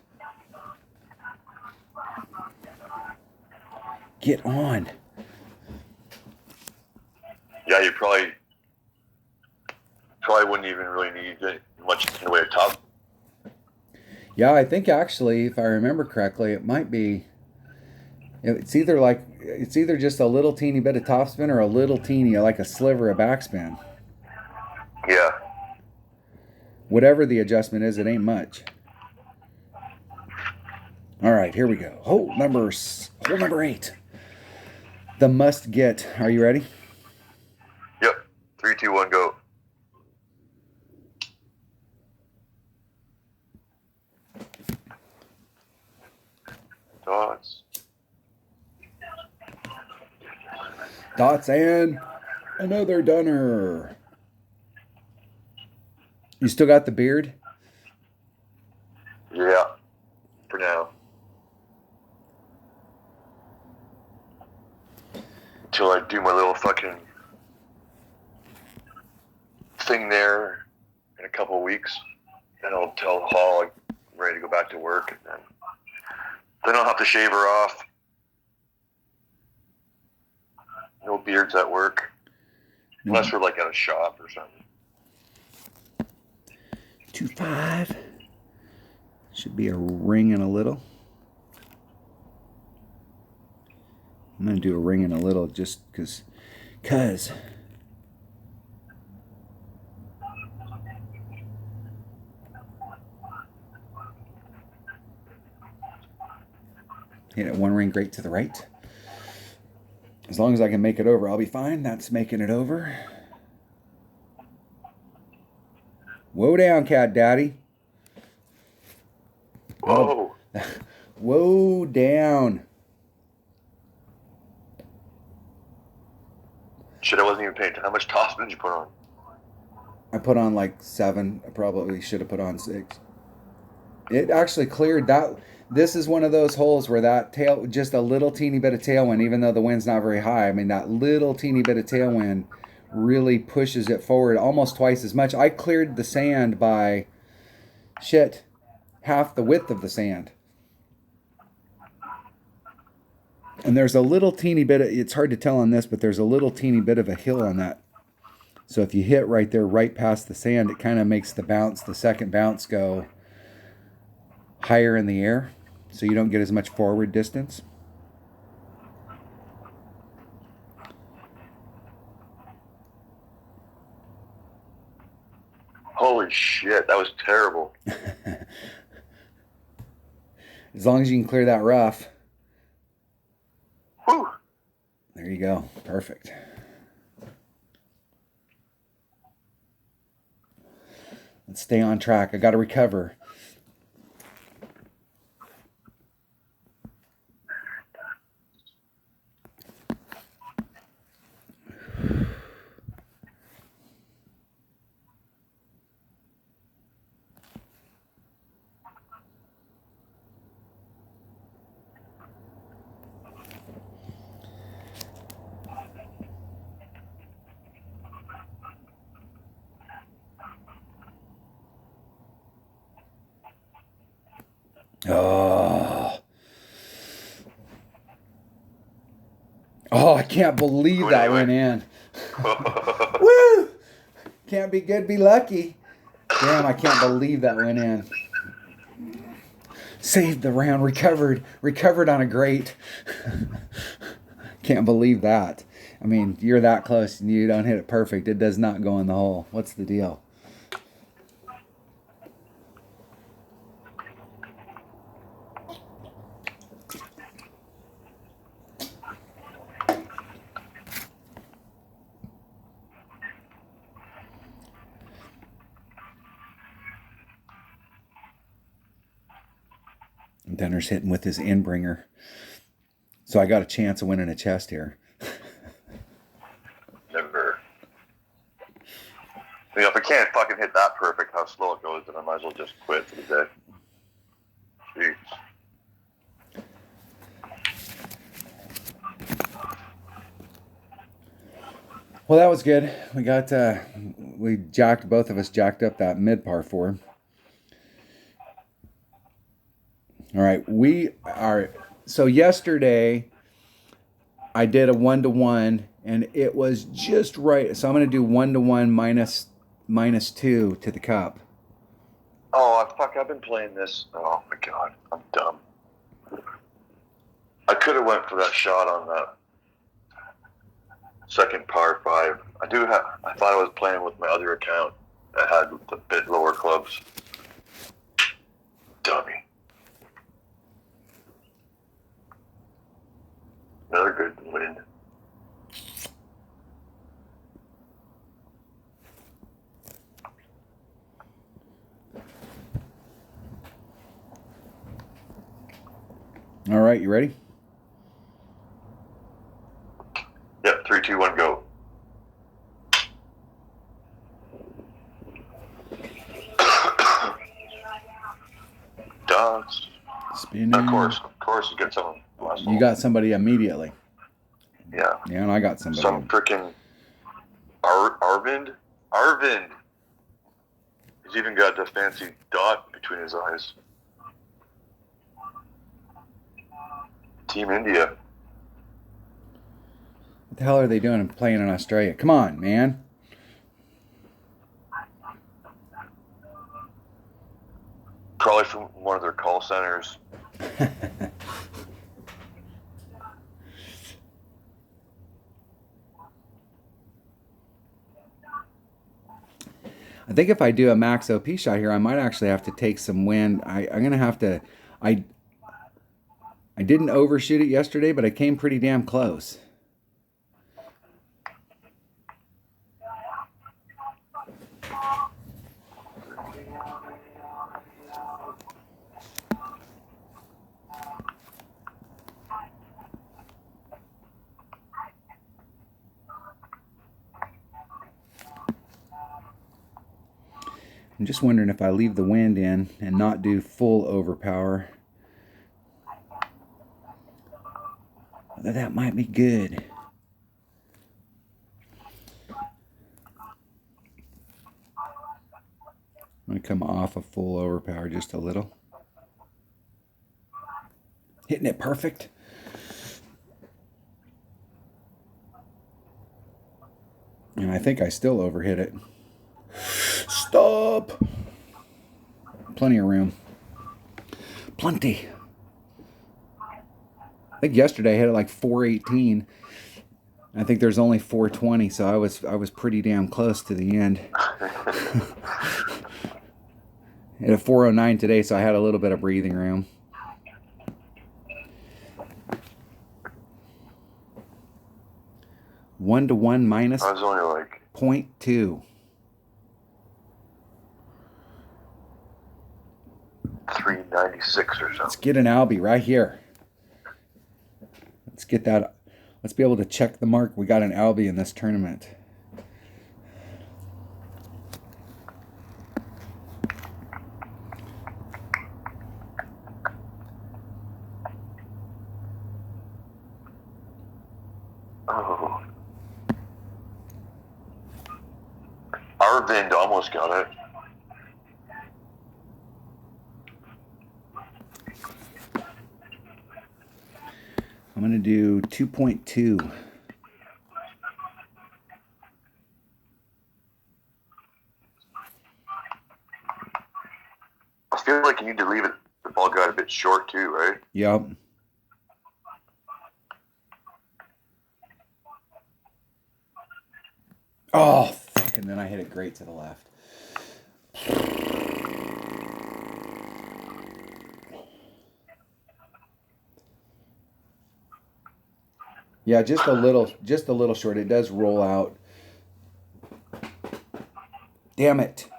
get on. Yeah, you probably wouldn't even really need much in the way of top. Yeah, I think actually, if I remember correctly, it might be. It's either just a little teeny bit of topspin or a little teeny, like a sliver of backspin. Yeah. Whatever the adjustment is, it ain't much. All right, here we go. Hole number 8. The must get. Are you ready? Yep. 3, 2, 1, go. Dots. Dots and another dunner. You still got the beard? Yeah. For now. Until I do my little fucking thing there in a couple of weeks. Then I'll tell Hall I'm ready to go back to work. And then I'll have to shave her off. No beards at work. Unless we're like at a shop or something. 2-5. Should be a ring and a little. I'm going to do a ring and a little just because. Hit it one ring great to the right. As long as I can make it over, I'll be fine. That's making it over. Whoa down, Cat Daddy. Whoa. Whoa down. Shit, I wasn't even paying attention. How much topspin did you put on? I put on like 7. I probably should have put on 6. It actually cleared that. This is one of those holes where that tail, just a little teeny bit of tailwind, even though the wind's not very high. I mean, that little teeny bit of tailwind really pushes it forward almost twice as much. I cleared the sand by, half the width of the sand. And there's a little teeny bit of, it's hard to tell on this, but there's a little teeny bit of a hill on that So if you hit right there, right past the sand, it kind of makes the second bounce go higher in the air, so you don't get as much forward distance. Holy shit, that was terrible. As long as you can clear that rough. Whew. There you go. Perfect. Let's stay on track. I got to recover. Oh, I can't believe Good that anyway. went in. Woo! Can't be good, be lucky. Damn, I can't believe that went in. Saved the round, recovered on a grate. Can't believe that. I mean, you're that close and you don't hit it perfect. It does not go in the hole. What's the deal? Denner's hitting with his inbringer. So I got a chance of winning a chest here. Never. You know, if I can't fucking hit that perfect, how slow it goes, then I might as well just quit for the day. Jeez. Well, that was good. We got, both of us jacked up that mid par 4. All right, so yesterday I did a 1-to-1 and it was just right. So I'm going to do 1-to-1 minus 2 to the cup. Oh, fuck, I've been playing this. Oh my god, I'm dumb. I could have went for that shot on that second par 5. I thought I was playing with my other account that had the bit lower clubs. Dummy. Another good win. All right, you ready? Yep, 3, 2, 1, go. Dogs. Spinning. Of course, you get someone. You got somebody immediately. Yeah. Yeah, and I got somebody. Some freaking Arvind. He's even got the fancy dot between his eyes. Team India. What the hell are they doing playing in Australia? Come on, man. Probably from one of their call centers. I think if I do a max OP shot here, I might actually have to take some wind. I'm going to have to... I didn't overshoot it yesterday, but I came pretty damn close. I'm just wondering if I leave the wind in and not do full overpower, that might be good. I'm going to come off of full overpower just a little. Hitting it perfect. And I think I still overhit it. Stop! Plenty of room. Plenty. I think yesterday I hit it like 418. I think there's only 420, so I was pretty damn close to the end. Hit a 409 today, so I had a little bit of breathing room. One to one minus I was only like 0.2. 396 or something. Let's get an Albie right here. Let's get that. Let's be able to check the mark. We got an Albie in this tournament. Oh. Arvind almost got it. I'm going to do 2.2. I feel like you need to leave it. The ball got a bit short too, right? Yep. Oh, fuck. And then I hit it great to the left. Yeah, just a little short. It does roll out. Damn it.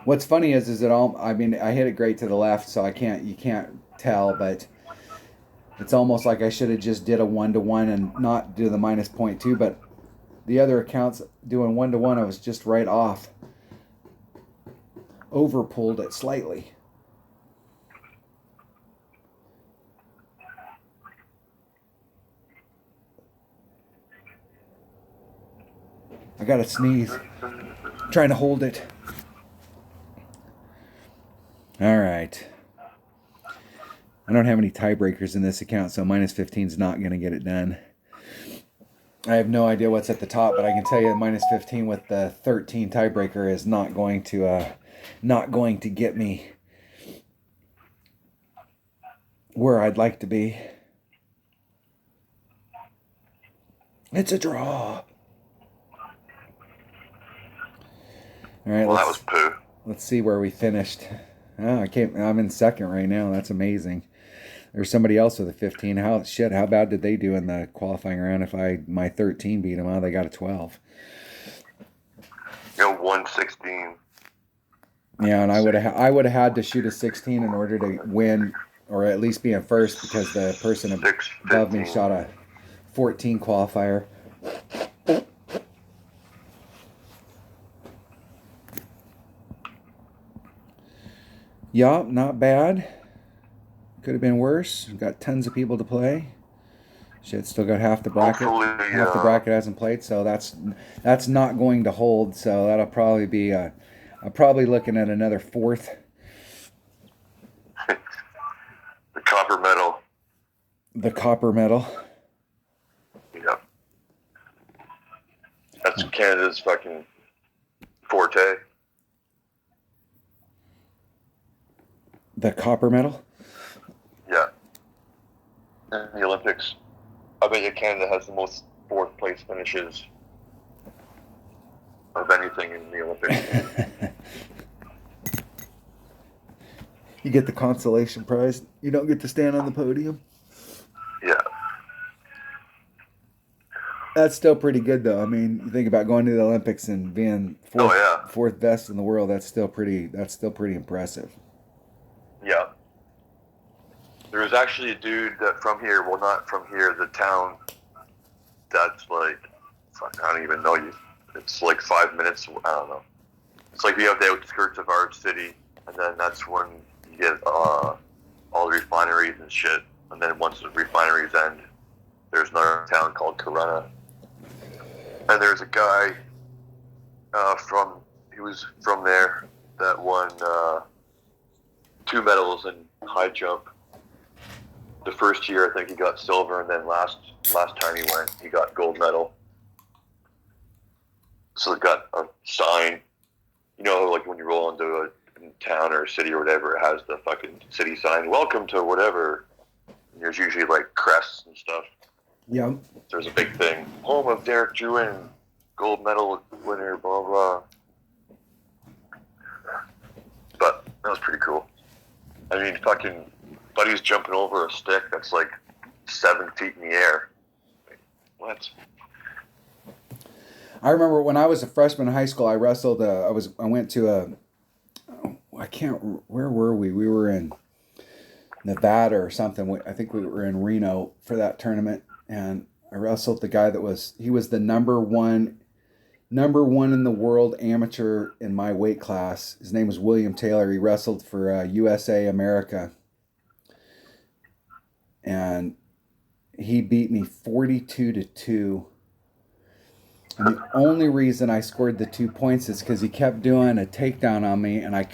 What's funny is it all, I mean, I hit it great to the left, so you can't tell, but it's almost like I should have just did a 1-to-1 and not do the minus 0.2, but the other accounts doing 1-to-1, I was just right off. Over pulled it slightly. I gotta sneeze. I'm trying to hold it. All right. I don't have any tiebreakers in this account, so minus 15 is not going to get it done. I have no idea what's at the top, but I can tell you minus 15 with the 13 tiebreaker is not going to get me where I'd like to be. It's a draw. All right, Well, that was poo. Let's see where we finished. Oh, I'm in second right now. That's amazing. There's somebody else with a 15. How bad did they do in the qualifying round? If my 13 beat them, they got a 12. 116. Yeah, and I would have had to shoot a 16 in order to win, or at least be in first, because the person above me shot a 14 qualifier. Yeah, not bad. Could have been worse. Got tons of people to play. Shit, still got half the bracket. Hopefully, half the bracket hasn't played, so that's not going to hold. So that'll probably be I'm probably looking at another fourth. The copper medal. The copper medal. Yep. That's Canada's fucking forte. The copper medal? Yeah. In the Olympics. I bet you Canada has the most fourth place finishes of anything in the Olympics. You get the consolation prize. You don't get to stand on the podium. Yeah. That's still pretty good, though. I mean, you think about going to the Olympics and being fourth best in the world. That's still pretty impressive. Yeah. There was actually a dude that from here, well, not from here, the town that's like, fuck, I don't even know you. It's like 5 minutes, I don't know. It's like we have the outskirts of our city, and then that's when you get all the refineries and shit. And then once the refineries end, there's another town called Corunna. And there's a guy he was from there that won 2 medals in high jump. the first year, I think he got silver, and then last time he went, he got gold medal. So it got a sign. You know, like when you roll into a town or a city or whatever, it has the fucking city sign, welcome to whatever. And there's usually like crests and stuff. Yeah. There's a big thing. Home of Derek Drouin, gold medal winner, blah, blah. But that was pretty cool. I mean, fucking buddy's jumping over a stick that's like 7 feet in the air. What? I remember when I was a freshman in high school, I wrestled. I went to where were we? We were in Nevada or something. I think we were in Reno for that tournament, and I wrestled the guy he was the number one in the world amateur in my weight class. His name was William Taylor. He wrestled for USA America, and he beat me 42-2. And the only reason I scored the 2 points is because he kept doing a takedown on me, and I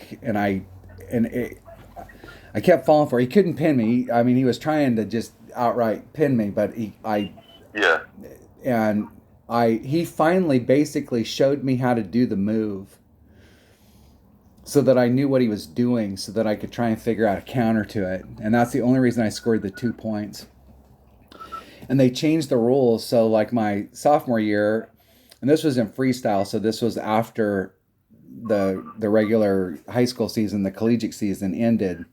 kept falling for it. He couldn't pin me. I mean, he was trying to just outright pin me, but he finally basically showed me how to do the move, so that I knew what he was doing, so that I could try and figure out a counter to it. And that's the only reason I scored the 2 points. And they changed the rules, so like my sophomore year. And this was in freestyle, so this was after the regular high school season, the collegiate season ended,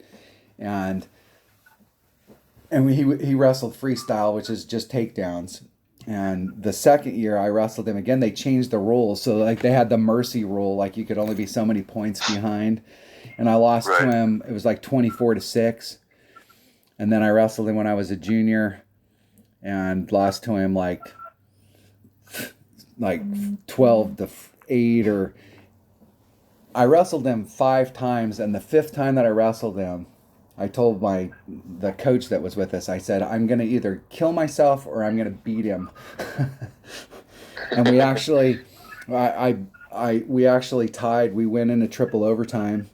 and he wrestled freestyle, which is just takedowns. And the second year I wrestled him again. They changed the rules, so like they had the mercy rule, like you could only be so many points behind, and I lost to him. It was like 24-6, and then I wrestled him when I was a junior, and lost to him like 12-8, or I wrestled him 5 times, and the 5th time that I wrestled him, I told the coach that was with us, I said, I'm going to either kill myself or I'm going to beat him. And we actually, we actually tied. We went into triple overtime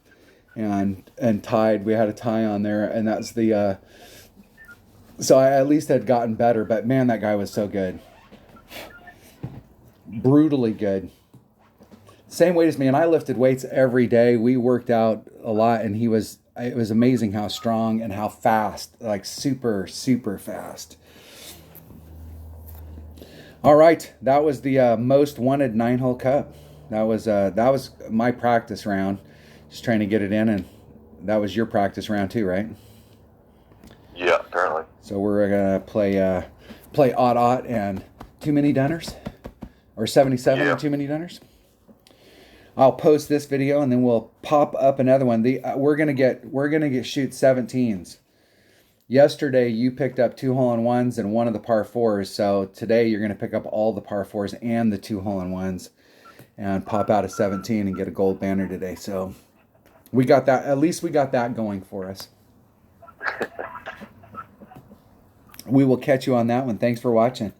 and tied. We had a tie on there, and that's the, so I at least had gotten better, but man, that guy was so good. Brutally good. Same weight as me, and I lifted weights every day. We worked out a lot, and it was amazing how strong and how fast, like super, super fast. All right, that was the most wanted 9-hole cup. That was my practice round, just trying to get it in, and that was your practice round too, right? Yeah, apparently. So we're gonna play Odd and Too Many Dunners, or 77 or Too Many Dunners. I'll post this video, and then we'll pop up another one. We're gonna get shoot 17s. Yesterday you picked up 2 hole-in-ones and one of the par 4s. So today you're gonna pick up all the par 4s and the 2 hole-in-ones, and pop out a 17 and get a gold banner today. So we got that. At least we got that going for us. We will catch you on that one. Thanks for watching.